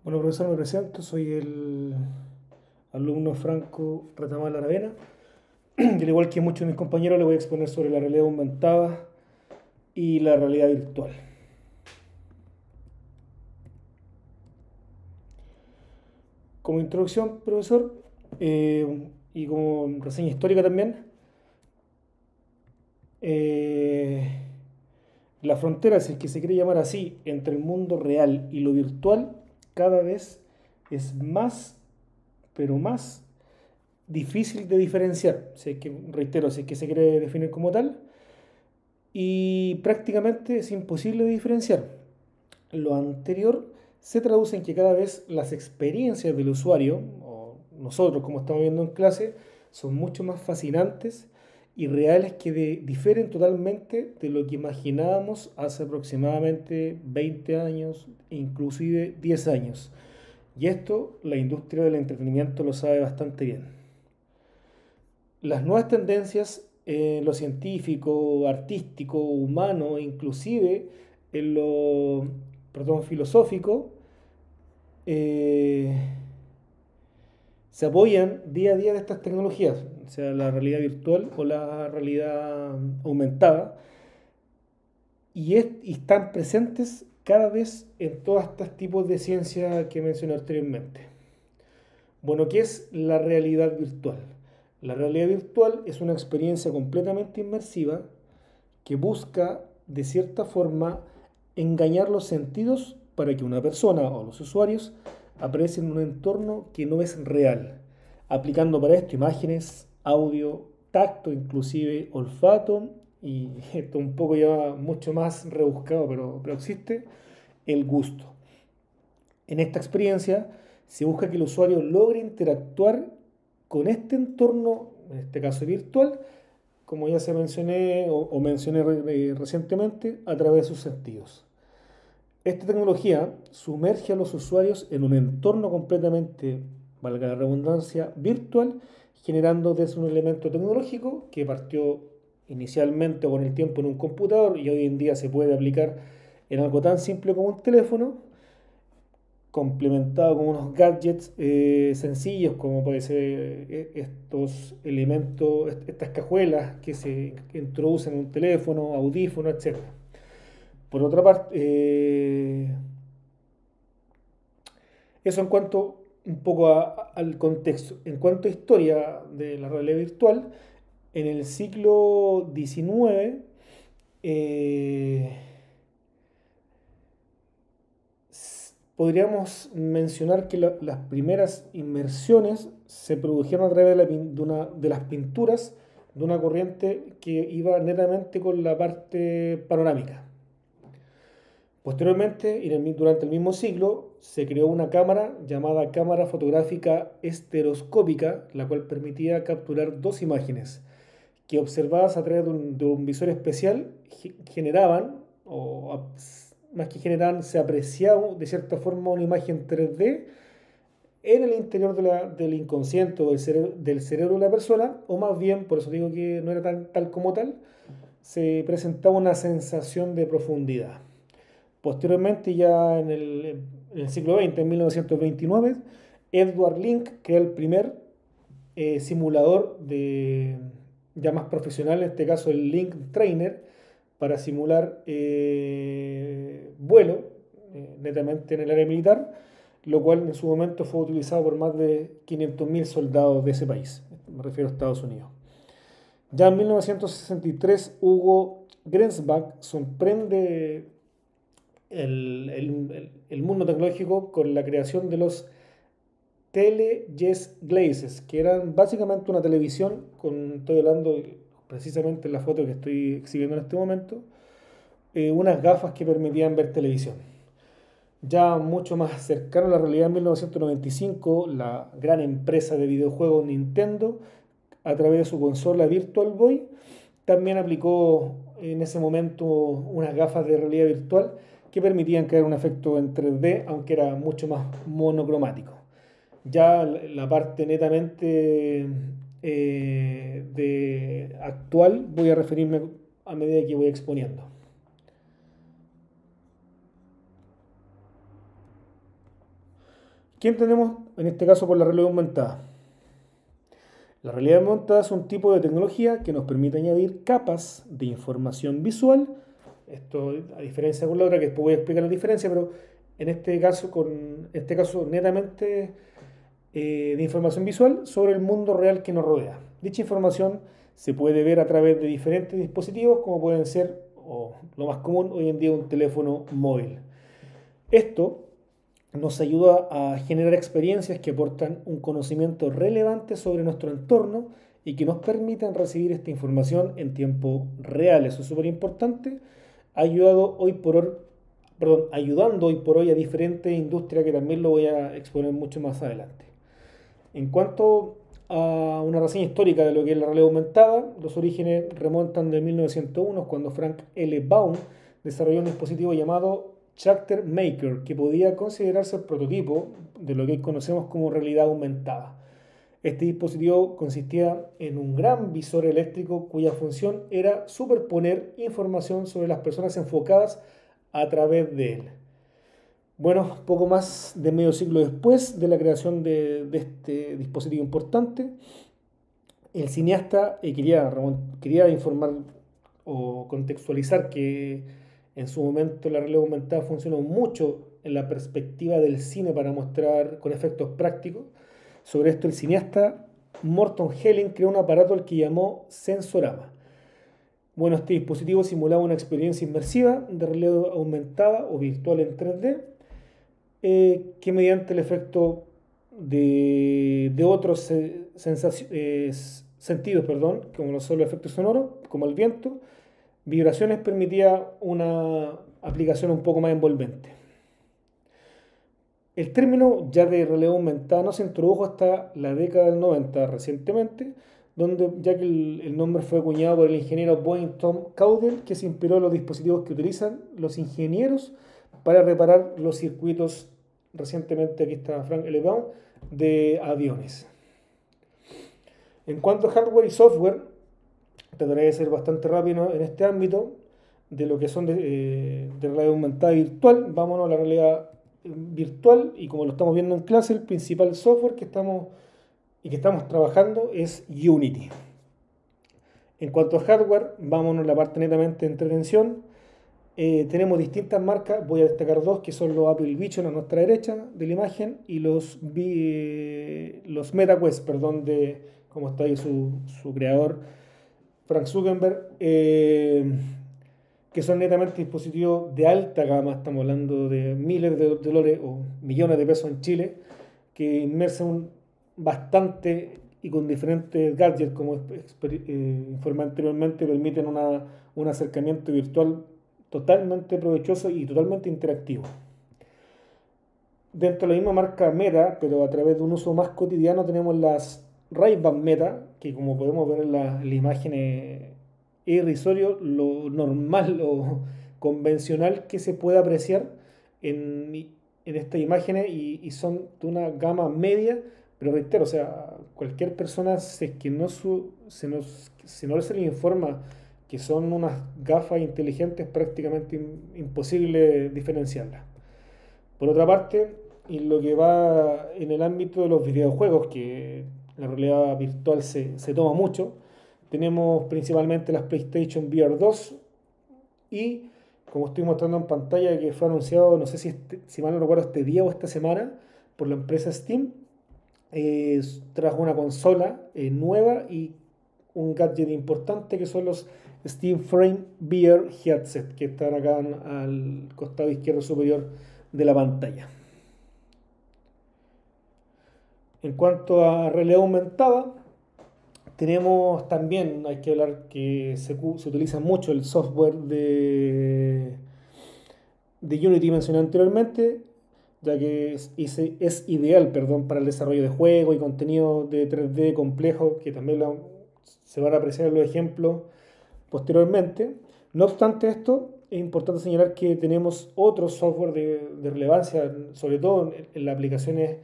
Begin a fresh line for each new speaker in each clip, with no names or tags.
Bueno, profesor, me presento, soy el alumno Franco Retamal Aravena. Y al igual que muchos de mis compañeros, le voy a exponer sobre la realidad aumentada y la realidad virtual. Como introducción, profesor, y como reseña histórica también, eh, la frontera, si es que se quiere llamar así, entre el mundo real y lo virtual, cada vez es más, pero más difícil de diferenciar. Si es que, reitero, si es que se quiere definir como tal, y prácticamente es imposible de diferenciar. Lo anterior se traduce en que cada vez las experiencias del usuario, o nosotros como estamos viendo en clase, son mucho más fascinantes y reales que difieren totalmente de lo que imaginábamos hace aproximadamente 20 años, inclusive 10 años. Y esto la industria del entretenimiento lo sabe bastante bien. Las nuevas tendencias en lo científico, artístico, humano, inclusive en lo, perdón, filosófico, eh, se apoyan día a día de estas tecnologías, o sea, la realidad virtual o la realidad aumentada, y están presentes cada vez en todos estos tipos de ciencia que mencioné anteriormente. Bueno, ¿qué es la realidad virtual? La realidad virtual es una experiencia completamente inmersiva que busca, de cierta forma, engañar los sentidos para que una persona o los usuarios aprecien un entorno que no es real, aplicando para esto imágenes, audio, tacto, inclusive olfato, y esto un poco ya mucho más rebuscado, pero existe, el gusto. En esta experiencia se busca que el usuario logre interactuar con este entorno, en este caso virtual, como ya se mencioné o mencioné recientemente, a través de sus sentidos. Esta tecnología sumerge a los usuarios en un entorno completamente, valga la redundancia, virtual, generando desde un elemento tecnológico que partió inicialmente con el tiempo en un computador y hoy en día se puede aplicar en algo tan simple como un teléfono, complementado con unos gadgets sencillos como puede ser estos elementos, estas cajuelas que se introducen en un teléfono, audífono, etcétera. Por otra parte, eso en cuanto un poco al contexto. En cuanto a historia de la realidad virtual, en el siglo XIX, eh, podríamos mencionar que las primeras inmersiones se produjeron a través de las pinturas de una corriente que iba netamente con la parte panorámica. Posteriormente, y durante el mismo siglo, se creó una cámara llamada cámara fotográfica estereoscópica, la cual permitía capturar dos imágenes que observadas a través de un visor especial generaban, o más que generaban, se apreciaba de cierta forma una imagen 3D en el interior del inconsciente o del cerebro de la persona, o más bien, por eso digo que no era tal como tal, se presentaba una sensación de profundidad. Posteriormente, ya en el siglo XX, en 1929, Edward Link crea el primer simulador ya más profesional, en este caso el Link Trainer, para simular vuelo, netamente en el área militar, lo cual en su momento fue utilizado por más de 500.000 soldados de ese país, me refiero a Estados Unidos. Ya en 1963, Hugo Gernsback sorprende el mundo tecnológico con la creación de los Tele-Yes Glazes, que eran básicamente una televisión, estoy hablando precisamente en la foto que estoy exhibiendo en este momento, unas gafas que permitían ver televisión. Ya mucho más cercano a la realidad, en 1995, la gran empresa de videojuegos Nintendo, a través de su consola Virtual Boy, también aplicó en ese momento unas gafas de realidad virtual que permitían crear un efecto en 3D, aunque era mucho más monocromático. Ya la parte netamente de actual voy a referirme a medida que voy exponiendo. ¿Qué entendemos en este caso por la realidad aumentada? La realidad aumentada es un tipo de tecnología que nos permite añadir capas de información visual. Esto a diferencia con la otra, que después voy a explicar la diferencia, pero en este caso netamente de información visual sobre el mundo real que nos rodea. Dicha información se puede ver a través de diferentes dispositivos, como pueden ser, o lo más común hoy en día, un teléfono móvil. Esto nos ayuda a generar experiencias que aportan un conocimiento relevante sobre nuestro entorno y que nos permitan recibir esta información en tiempo real. Eso es súper importante, ayudando hoy por hoy a diferentes industrias, que también lo voy a exponer mucho más adelante. En cuanto a una reseña histórica de lo que es la realidad aumentada, los orígenes remontan de 1901, cuando Frank L. Baum desarrolló un dispositivo llamado Character Maker, que podía considerarse el prototipo de lo que hoy conocemos como realidad aumentada. Este dispositivo consistía en un gran visor eléctrico cuya función era superponer información sobre las personas enfocadas a través de él. Bueno, poco más de medio siglo después de la creación de este dispositivo importante, el cineasta quería informar o contextualizar que en su momento la realidad aumentada funcionó mucho en la perspectiva del cine para mostrar con efectos prácticos. Sobre esto, el cineasta Morton Helling creó un aparato al que llamó Sensorama. Bueno, este dispositivo simulaba una experiencia inmersiva de realidad aumentada o virtual en 3D, que mediante el efecto de otros sentidos, como no solo efectos sonoros, como el viento, vibraciones, permitía una aplicación un poco más envolvente. El término ya de realidad aumentada no se introdujo hasta la década del 90 recientemente, ya que el nombre fue acuñado por el ingeniero Boeing Tom Caudell, que se inspiró en los dispositivos que utilizan los ingenieros para reparar los circuitos, recientemente aquí está Frank L. Baum, de aviones. En cuanto a hardware y software, trataré de ser bastante rápido en este ámbito de lo que son de realidad aumentada y virtual. Vámonos a la realidad virtual, y como lo estamos viendo en clase, el principal software que estamos trabajando es Unity. En cuanto a hardware, vámonos a la parte netamente de entretención. Tenemos distintas marcas, voy a destacar dos, que son los Apple Vision a nuestra derecha de la imagen y los MetaQuest, como está ahí su creador, Frank Zuckerberg, que son netamente dispositivos de alta gama. Estamos hablando de miles de dólares o millones de pesos en Chile, que inmersen bastante y con diferentes gadgets, como informé anteriormente, permiten un acercamiento virtual totalmente provechoso y totalmente interactivo. Dentro de la misma marca Meta, pero a través de un uso más cotidiano, tenemos las Ray-Ban Meta, que como podemos ver en la imagen es irrisorio lo normal o convencional que se puede apreciar en estas imágenes, y son de una gama media, pero reitero, o sea, cualquier persona, si es que si no se le informa que son unas gafas inteligentes, prácticamente imposible diferenciarlas. Por otra parte, en lo que va en el ámbito de los videojuegos, que la realidad virtual se toma mucho, tenemos principalmente las PlayStation VR 2 y, como estoy mostrando en pantalla, que fue anunciado, no sé si mal no recuerdo, este día o esta semana, por la empresa Steam, trajo una consola nueva y un gadget importante, que son los Steam Frame VR Headset, que están acá al costado izquierdo superior de la pantalla. En cuanto a realidad aumentada, tenemos también, hay que hablar que se utiliza mucho el software de Unity mencionado anteriormente, ya que es ideal, para el desarrollo de juegos y contenido de 3D complejo, que también se van a apreciar los ejemplos posteriormente. No obstante esto, es importante señalar que tenemos otro software de relevancia, sobre todo en las aplicaciones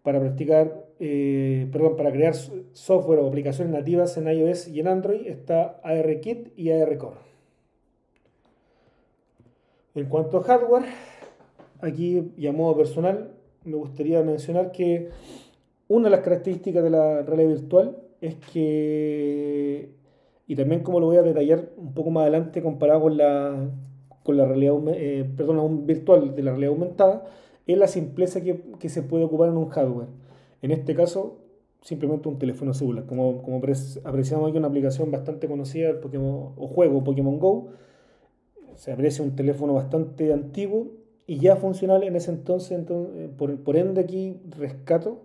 para para crear software o aplicaciones nativas en iOS y en Android. Está ARKit y ARCore. En cuanto a hardware, aquí y a modo personal, me gustaría mencionar que una de las características de la realidad virtual es que, y también como lo voy a detallar un poco más adelante comparado con la realidad, perdón, virtual de la realidad aumentada, es la simpleza que se puede ocupar en un hardware. En este caso, simplemente un teléfono celular. Como apreciamos aquí una aplicación bastante conocida, el Pokémon, o juego Pokémon Go, se aprecia un teléfono bastante antiguo y ya funcional en ese entonces, por ende aquí rescato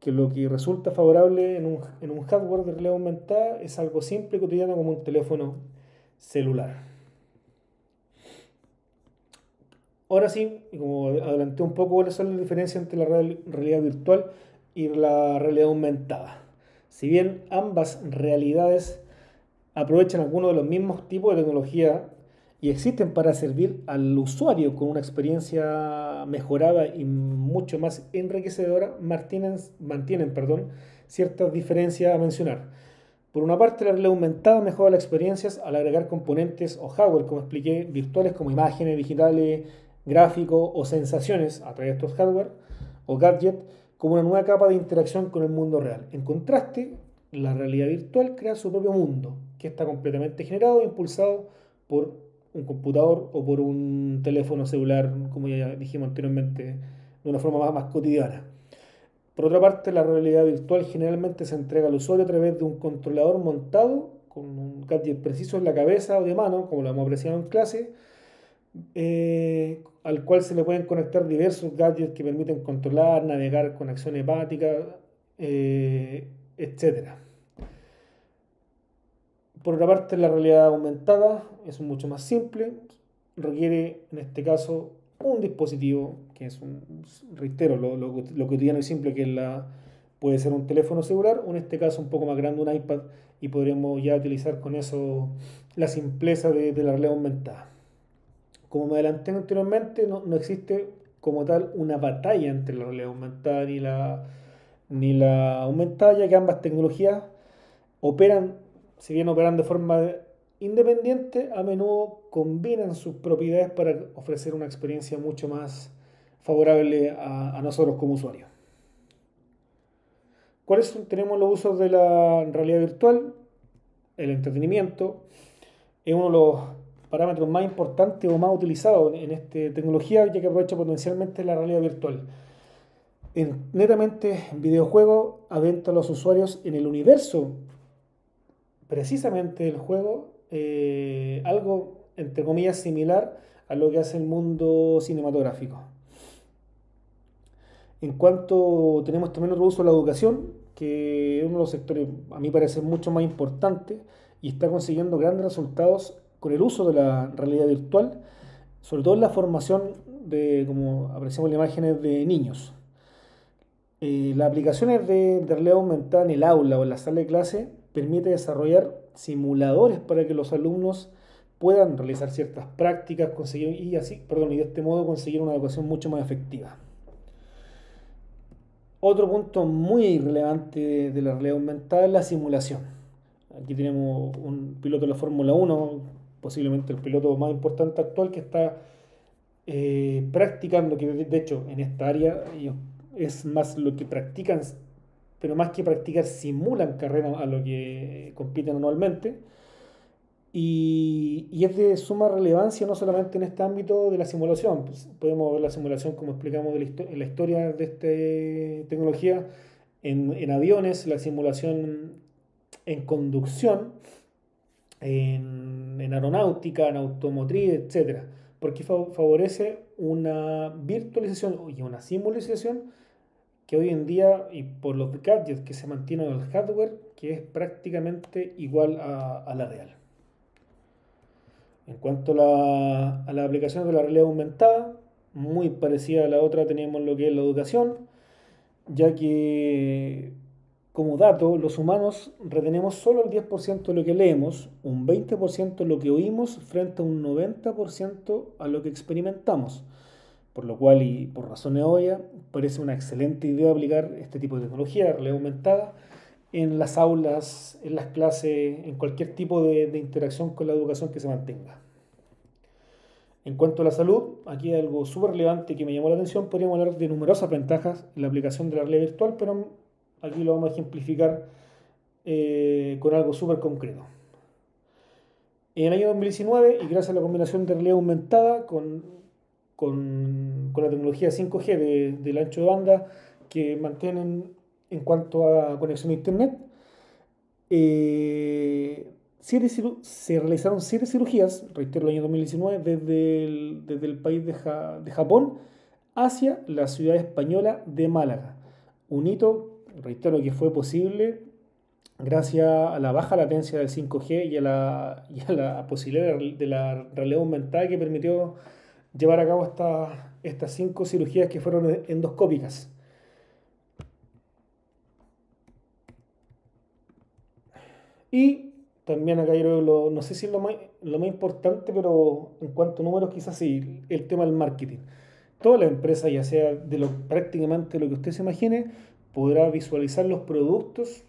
que lo que resulta favorable en un hardware de realidad aumentada es algo simple y cotidiano como un teléfono celular. Ahora sí, y como adelanté un poco, ¿cuáles son las diferencias entre la realidad virtual y la realidad aumentada? Si bien ambas realidades aprovechan algunos de los mismos tipos de tecnología y existen para servir al usuario con una experiencia mejorada y mucho más enriquecedora, mantienen ciertas diferencias a mencionar. Por una parte, la realidad aumentada mejora las experiencias al agregar componentes o hardware, como expliqué, virtuales como imágenes digitales, gráficos o sensaciones a través de estos hardware o gadgets, como una nueva capa de interacción con el mundo real. En contraste, la realidad virtual crea su propio mundo, que está completamente generado e impulsado por un computador o por un teléfono celular, como ya dijimos anteriormente, de una forma más cotidiana. Por otra parte, la realidad virtual generalmente se entrega al usuario a través de un controlador montado con un gadget preciso en la cabeza o de mano, como lo hemos apreciado en clase, al cual se le pueden conectar diversos gadgets que permiten controlar, navegar con acción hepática, etc. Por otra parte, la realidad aumentada es mucho más simple, requiere en este caso un dispositivo que es reitero, lo cotidiano y simple que puede ser un teléfono celular o en este caso un poco más grande un iPad y podríamos ya utilizar con eso la simpleza de la realidad aumentada. Como me adelanté anteriormente, no existe como tal una batalla entre la realidad aumentada ni la aumentada, ya que ambas tecnologías operan, si bien operan de forma independiente, a menudo combinan sus propiedades para ofrecer una experiencia mucho más favorable a nosotros como usuarios. Tenemos los usos de la realidad virtual? El entretenimiento es uno de los parámetros más importantes o más utilizados en esta tecnología, ya que aprovecha potencialmente la realidad virtual. Netamente en videojuegos adentra a los usuarios en el universo precisamente del juego, algo entre comillas similar a lo que hace el mundo cinematográfico. En cuanto tenemos también otro uso de la educación, que es uno de los sectores a mí parece mucho más importante y está consiguiendo grandes resultados con el uso de la realidad virtual, sobre todo en la formación de, como apreciamos en las imágenes, de niños. Las aplicaciones de realidad aumentada en el aula o en la sala de clase permite desarrollar simuladores para que los alumnos puedan realizar ciertas prácticas y de este modo conseguir una educación mucho más efectiva. Otro punto muy relevante de la realidad aumentada es la simulación. Aquí tenemos un piloto de la Fórmula 1, posiblemente el piloto más importante actual, que está practicando, que de hecho en esta área ellos es más lo que practican, pero más que practicar simulan carreras a lo que compiten anualmente. Y es de suma relevancia no solamente en este ámbito de la simulación, pues podemos ver la simulación como explicamos en la historia de esta tecnología en aviones, la simulación en conducción, en aeronáutica, en automotriz, etcétera, porque favorece una virtualización y una simulación que hoy en día, y por los gadgets que se mantienen en el hardware, que es prácticamente igual a la real. En cuanto a la aplicación de la realidad aumentada, muy parecida a la otra tenemos lo que es la educación, ya que como dato, los humanos retenemos solo el 10% de lo que leemos, un 20% de lo que oímos frente a un 90% a lo que experimentamos. Por lo cual, y por razones obvias, parece una excelente idea aplicar este tipo de tecnología, realidad aumentada, en las aulas, en las clases, en cualquier tipo de interacción con la educación que se mantenga. En cuanto a la salud, aquí hay algo súper relevante que me llamó la atención. Podríamos hablar de numerosas ventajas en la aplicación de la realidad virtual, pero aquí lo vamos a ejemplificar con algo súper concreto. En el año 2019, y gracias a la combinación de realidad aumentada con la tecnología 5G del ancho de banda que mantienen en cuanto a conexión a Internet, se realizaron 7 cirugías, reitero, el año 2019, desde el país de Japón hacia la ciudad española de Málaga. Un hito, reitero, que fue posible gracias a la baja latencia del 5G y a la posibilidad de la realidad aumentada que permitió llevar a cabo estas 5 cirugías que fueron endoscópicas. Y también acá yo creo que no sé si es lo más importante, pero en cuanto a números quizás sí, el tema del marketing. Toda la empresa, ya sea prácticamente lo que usted se imagine, podrá visualizar los productos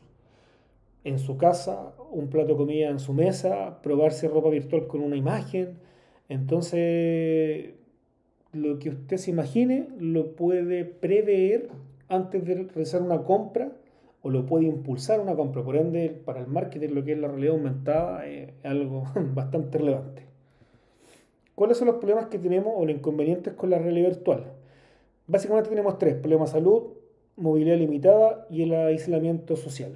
en su casa, un plato de comida en su mesa, probarse ropa virtual con una imagen. Entonces, lo que usted se imagine lo puede prever antes de realizar una compra o lo puede impulsar una compra. Por ende, para el marketing, lo que es la realidad aumentada es algo bastante relevante. ¿Cuáles son los problemas que tenemos o los inconvenientes con la realidad virtual? Básicamente tenemos tres: problemas de salud, movilidad limitada y el aislamiento social.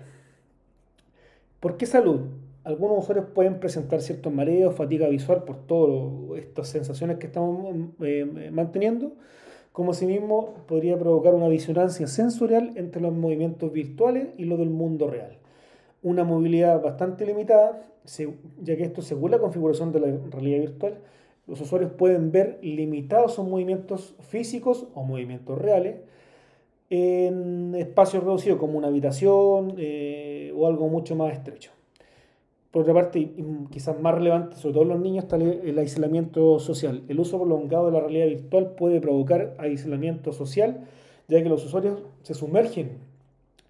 ¿Por qué salud? Algunos usuarios pueden presentar ciertos mareos, fatiga visual por todas estas sensaciones que estamos manteniendo, como asimismo podría provocar una disonancia sensorial entre los movimientos virtuales y los del mundo real. Una movilidad bastante limitada, ya que esto, según la configuración de la realidad virtual, los usuarios pueden ver limitados sus movimientos físicos o movimientos reales en espacios reducidos como una habitación o algo mucho más estrecho. Por otra parte, y quizás más relevante, sobre todo en los niños, está el aislamiento social. El uso prolongado de la realidad virtual puede provocar aislamiento social, ya que los usuarios se sumergen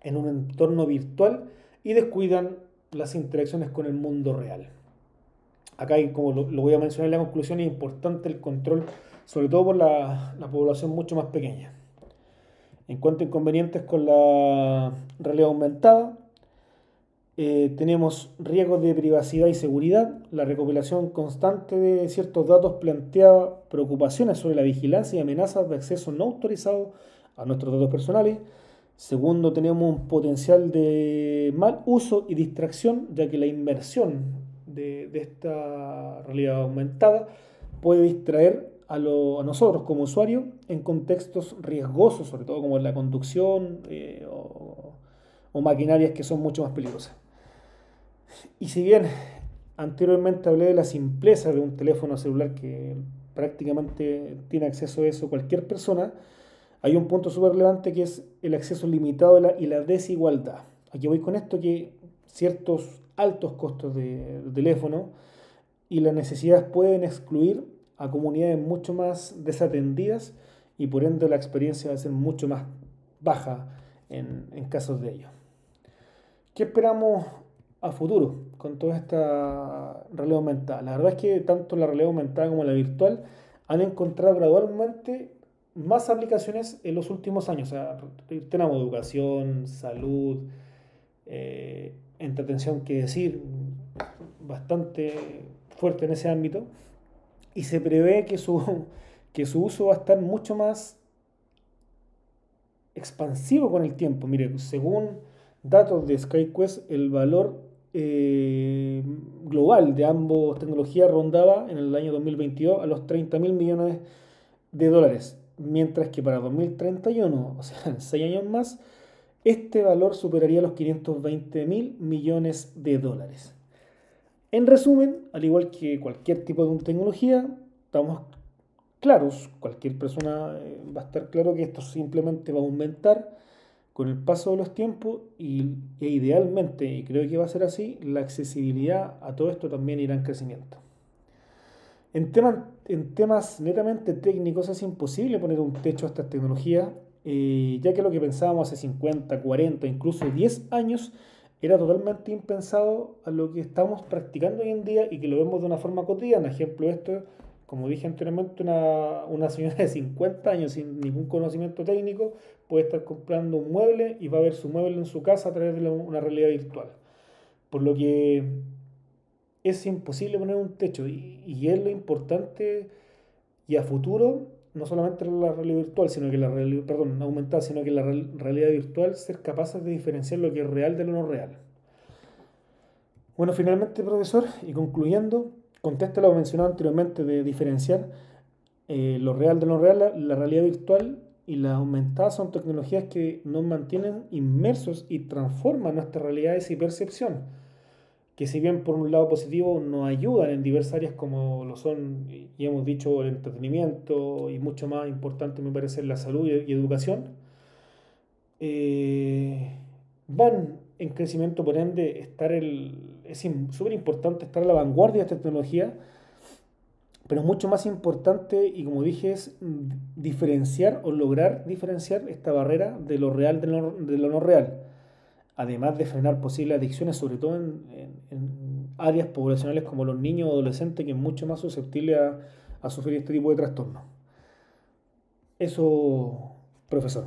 en un entorno virtual y descuidan las interacciones con el mundo real. Acá, como lo voy a mencionar en la conclusión, es importante el control, sobre todo por la población mucho más pequeña. En cuanto a inconvenientes con la realidad aumentada, tenemos riesgos de privacidad y seguridad. La recopilación constante de ciertos datos plantea preocupaciones sobre la vigilancia y amenazas de acceso no autorizado a nuestros datos personales. Segundo, tenemos un potencial de mal uso y distracción, ya que la inmersión de esta realidad aumentada puede distraer a nosotros como usuarios en contextos riesgosos, sobre todo como en la conducción o maquinarias que son mucho más peligrosas. Y si bien anteriormente hablé de la simpleza de un teléfono celular que prácticamente tiene acceso a eso cualquier persona, hay un punto súper relevante que es el acceso limitado y la desigualdad. Aquí voy con esto, que ciertos altos costos de teléfono y las necesidades pueden excluir a comunidades mucho más desatendidas y por ende la experiencia va a ser mucho más baja en casos de ello. ¿Qué esperamos a futuro con toda esta realidad aumentada? La verdad es que tanto la realidad aumentada como la virtual han encontrado gradualmente más aplicaciones en los últimos años. O sea, tenemos educación, salud, entretención, que decir, bastante fuerte en ese ámbito. Y se prevé que su uso va a estar mucho más expansivo con el tiempo. Mire, según datos de SkyQuest, el valor global de ambas tecnologías rondaba en el año 2022 a los 30.000 millones de dólares, mientras que para 2031, o sea, en 6 años más, este valor superaría los 520.000 millones de dólares. En resumen, al igual que cualquier tipo de tecnología, estamos claros, cualquier persona va a estar claro que esto simplemente va a aumentar con el paso de los tiempos e idealmente, y creo que va a ser así, la accesibilidad a todo esto también irá en crecimiento. En temas netamente técnicos es imposible poner un techo a estas tecnologías, ya que lo que pensábamos hace 50, 40, incluso 10 años era totalmente impensado a lo que estamos practicando hoy en día y que lo vemos de una forma cotidiana. Ejemplo, esto Como dije anteriormente, una señora de 50 años sin ningún conocimiento técnico puede estar comprando un mueble y va a ver su mueble en su casa a través de una realidad virtual. Por lo que es imposible poner un techo y es lo importante y a futuro, no solamente la realidad virtual, sino que la realidad, perdón, no aumentada, sino que la realidad virtual ser capaces de diferenciar lo que es real de lo no real. Bueno, finalmente, profesor, y concluyendo, contesta lo mencionado anteriormente de diferenciar lo real de lo real, la realidad virtual y la aumentada son tecnologías que nos mantienen inmersos y transforman nuestras realidades y percepción, que si bien por un lado positivo nos ayudan en diversas áreas como lo son, y hemos dicho, el entretenimiento y mucho más importante me parece la salud y educación, eh, van en crecimiento, por ende, es súper importante estar a la vanguardia de esta tecnología, pero es mucho más importante, y como dije, es diferenciar o lograr diferenciar esta barrera de lo real de lo no real, además de frenar posibles adicciones, sobre todo en áreas poblacionales como los niños o adolescentes, que es mucho más susceptible a sufrir este tipo de trastornos. Eso, profesor.